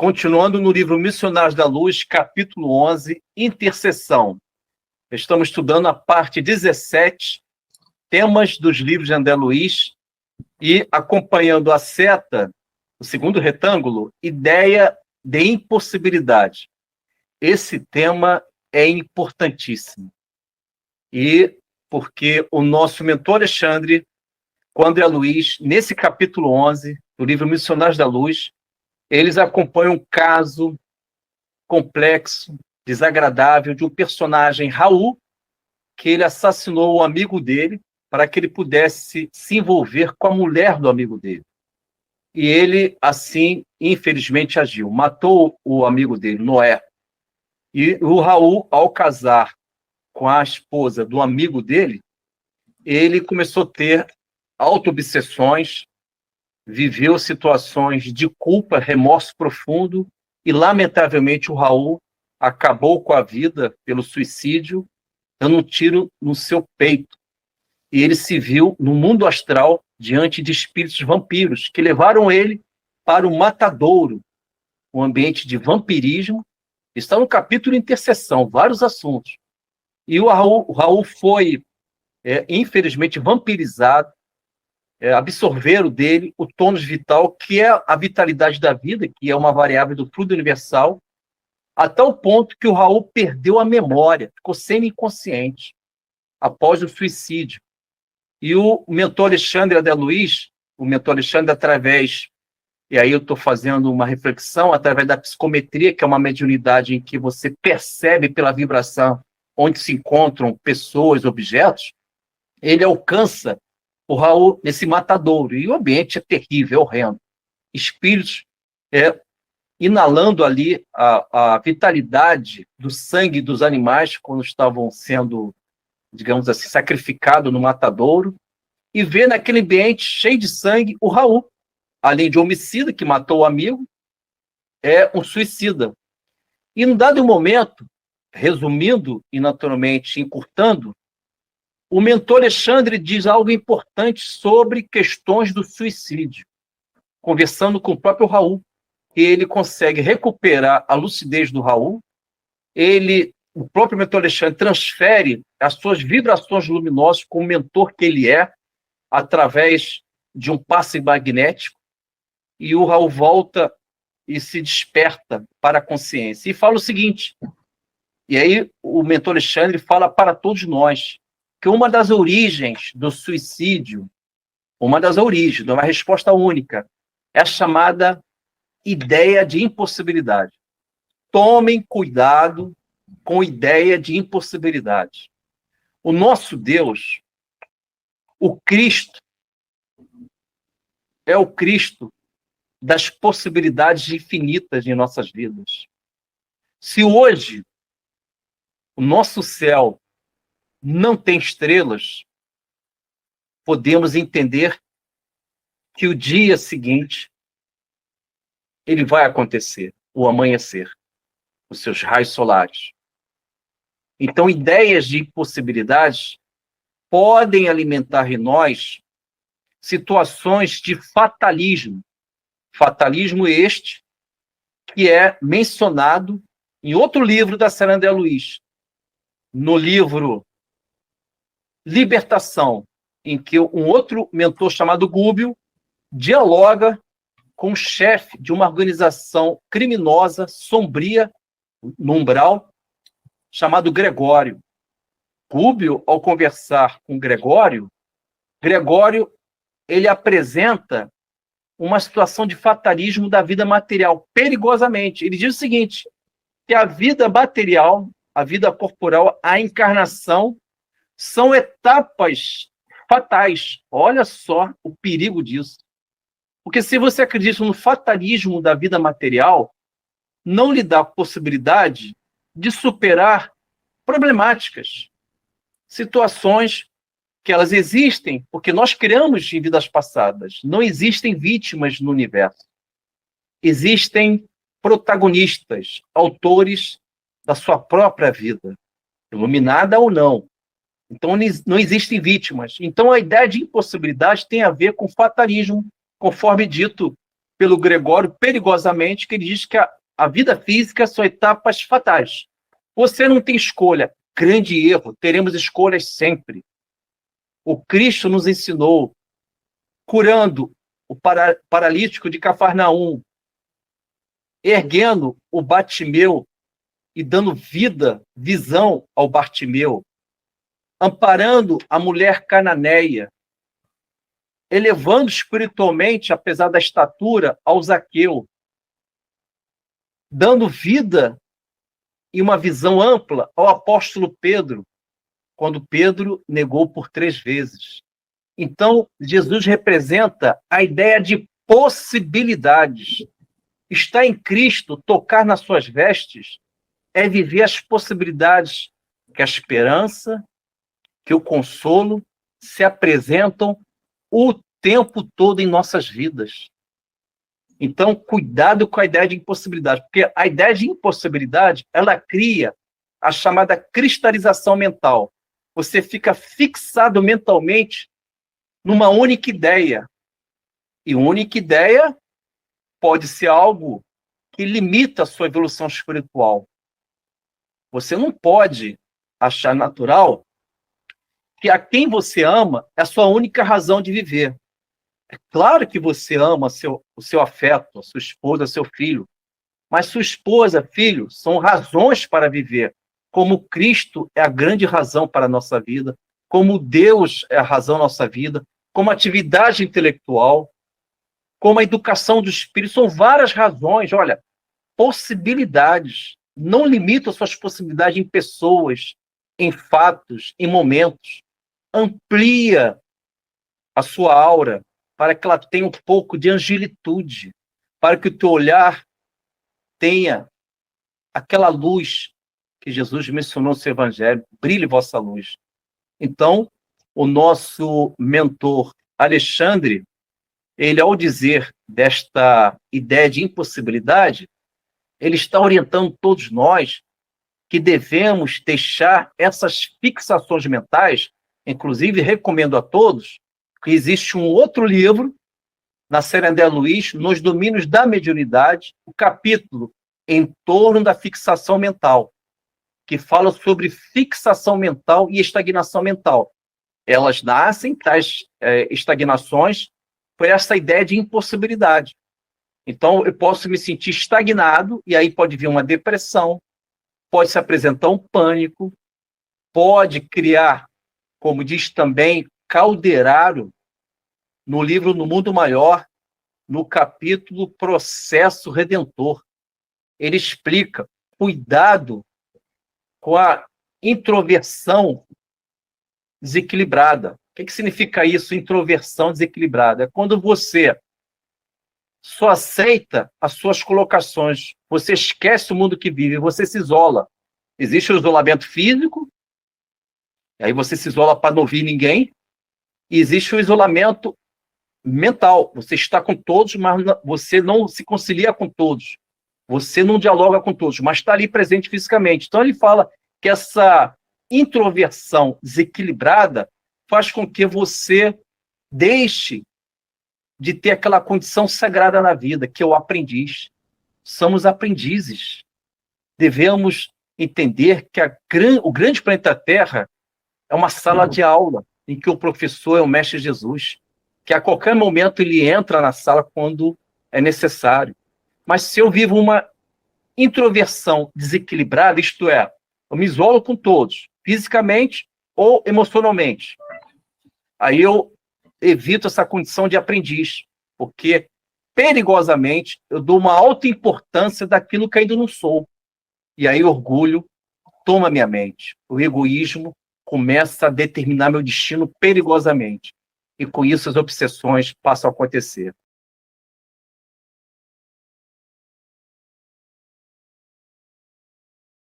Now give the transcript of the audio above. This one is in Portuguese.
Continuando no livro Missionários da Luz, capítulo 11, Intercessão. Estamos estudando a parte 17, temas dos livros de André Luiz, e acompanhando a seta, o segundo retângulo, ideia de impossibilidade. Esse tema é importantíssimo. E porque o nosso mentor Alexandre, com André Luiz, nesse capítulo 11, do livro Missionários da Luz, eles acompanham um caso complexo, desagradável, de um personagem, Raul, que ele assassinou o amigo dele para que ele pudesse se envolver com a mulher do amigo dele. E ele, assim, infelizmente, agiu. Matou o amigo dele, Noé. E o Raul, ao casar com a esposa do amigo dele, ele começou a ter auto-obsessões, viveu situações de culpa, remorso profundo, e, lamentavelmente, o Raul acabou com a vida pelo suicídio, dando um tiro no seu peito. E ele se viu no mundo astral, diante de espíritos vampiros, que levaram ele para o matadouro, um ambiente de vampirismo. Está no capítulo Intercessão, vários assuntos. E o Raul foi, infelizmente, vampirizado, absorveram dele o tônus vital, que é a vitalidade da vida, que é uma variável do fluido universal, a tal ponto que o Raul perdeu a memória, ficou semi-inconsciente após o suicídio. E o mentor Alexandre André Luiz, o mentor Alexandre, através, e aí eu estou fazendo uma reflexão, através da psicometria, que é uma mediunidade em que você percebe pela vibração onde se encontram pessoas, objetos, ele alcança o Raul nesse matadouro. E o ambiente é terrível, é horrendo. Espíritos inalando ali a vitalidade do sangue dos animais quando estavam sendo, digamos assim, sacrificados no matadouro, e vê naquele ambiente cheio de sangue o Raul, além de homicida, que matou o amigo, é um suicida. E num dado momento, resumindo e naturalmente encurtando, o mentor Alexandre diz algo importante sobre questões do suicídio. Conversando com o próprio Raul, ele consegue recuperar a lucidez do Raul, o próprio mentor Alexandre transfere as suas vibrações luminosas como mentor que ele é, através de um passe magnético, e o Raul volta e se desperta para a consciência. E fala o seguinte, e aí o mentor Alexandre fala para todos nós, que uma das origens do suicídio, uma resposta única, é a chamada ideia de impossibilidade. Tomem cuidado com ideia de impossibilidade. O nosso Deus, o Cristo, é o Cristo das possibilidades infinitas em nossas vidas. Se hoje o nosso céu não tem estrelas, podemos entender que o dia seguinte ele vai acontecer, o amanhecer, os seus raios solares. Então, ideias de impossibilidades podem alimentar em nós situações de fatalismo. Fatalismo este que é mencionado em outro livro da Sra. André Luiz, no livro Libertação, em que um outro mentor chamado Gúbio dialoga com o chefe de uma organização criminosa, sombria, no umbral, chamado Gregório. Gúbio, ao conversar com Gregório, ele apresenta uma situação de fatalismo da vida material, perigosamente. Ele diz o seguinte, que a vida material, a vida corporal, a encarnação, são etapas fatais. Olha só o perigo disso. Porque se você acredita no fatalismo da vida material, não lhe dá possibilidade de superar problemáticas, situações que elas existem porque nós criamos em vidas passadas. Não existem vítimas no universo. Existem protagonistas, autores da sua própria vida, iluminada ou não. Então, não existem vítimas. Então, a ideia de impossibilidade tem a ver com fatalismo, conforme dito pelo Gregório perigosamente, que ele diz que a vida física são etapas fatais. Você não tem escolha. Grande erro, teremos escolhas sempre. O Cristo nos ensinou, curando o paralítico de Cafarnaum, erguendo o Bartimeu e dando visão ao Bartimeu, amparando a mulher cananeia, elevando espiritualmente, apesar da estatura, ao Zaqueu, dando vida e uma visão ampla ao apóstolo Pedro, quando Pedro negou por 3 vezes. Então, Jesus representa a ideia de possibilidades. Estar em Cristo, tocar nas suas vestes, é viver as possibilidades que a esperança, que o consolo se apresentam o tempo todo em nossas vidas. Então, cuidado com a ideia de impossibilidade, porque a ideia de impossibilidade, ela cria a chamada cristalização mental. Você fica fixado mentalmente numa única ideia. E única ideia pode ser algo que limita a sua evolução espiritual. Você não pode achar natural que a quem você ama é a sua única razão de viver. É claro que você ama o seu afeto, a sua esposa, seu filho, mas sua esposa, filho, são razões para viver. Como Cristo é a grande razão para a nossa vida, como Deus é a razão da nossa vida, como atividade intelectual, como a educação do espírito, são várias razões. Olha, possibilidades. Não limita as suas possibilidades em pessoas, em fatos, em momentos. Amplia a sua aura para que ela tenha um pouco de angelitude, para que o teu olhar tenha aquela luz que Jesus mencionou no seu evangelho, brilhe vossa luz. Então, o nosso mentor Alexandre, ele, ao dizer desta ideia de impossibilidade, ele está orientando todos nós que devemos deixar essas fixações mentais. Inclusive, recomendo a todos que existe um outro livro na série André Luiz, Nos Domínios da Mediunidade, o capítulo Em torno da fixação mental, que fala sobre fixação mental e estagnação mental. Elas nascem, tais estagnações, por essa ideia de impossibilidade. Então, eu posso me sentir estagnado, e aí pode vir uma depressão, pode se apresentar um pânico, pode criar, como diz também Calderaro, no livro No Mundo Maior, no capítulo Processo Redentor. Ele explica, cuidado com a introversão desequilibrada. O que significa isso, introversão desequilibrada? É quando você só aceita as suas colocações, você esquece o mundo que vive, você se isola. Existe o isolamento físico, e aí você se isola para não ouvir ninguém, e existe o isolamento mental. Você está com todos, mas você não se concilia com todos. Você não dialoga com todos, mas está ali presente fisicamente. Então ele fala que essa introversão desequilibrada faz com que você deixe de ter aquela condição sagrada na vida, que é o aprendiz. Somos aprendizes. Devemos entender que o grande planeta Terra é uma sala de aula, em que o professor é o Mestre Jesus, que a qualquer momento ele entra na sala quando é necessário. Mas se eu vivo uma introversão desequilibrada, isto é, eu me isolo com todos, fisicamente ou emocionalmente, aí eu evito essa condição de aprendiz, porque perigosamente eu dou uma alta importância daquilo que ainda não sou. E aí o orgulho toma minha mente. O egoísmo começa a determinar meu destino perigosamente. E com isso as obsessões passam a acontecer.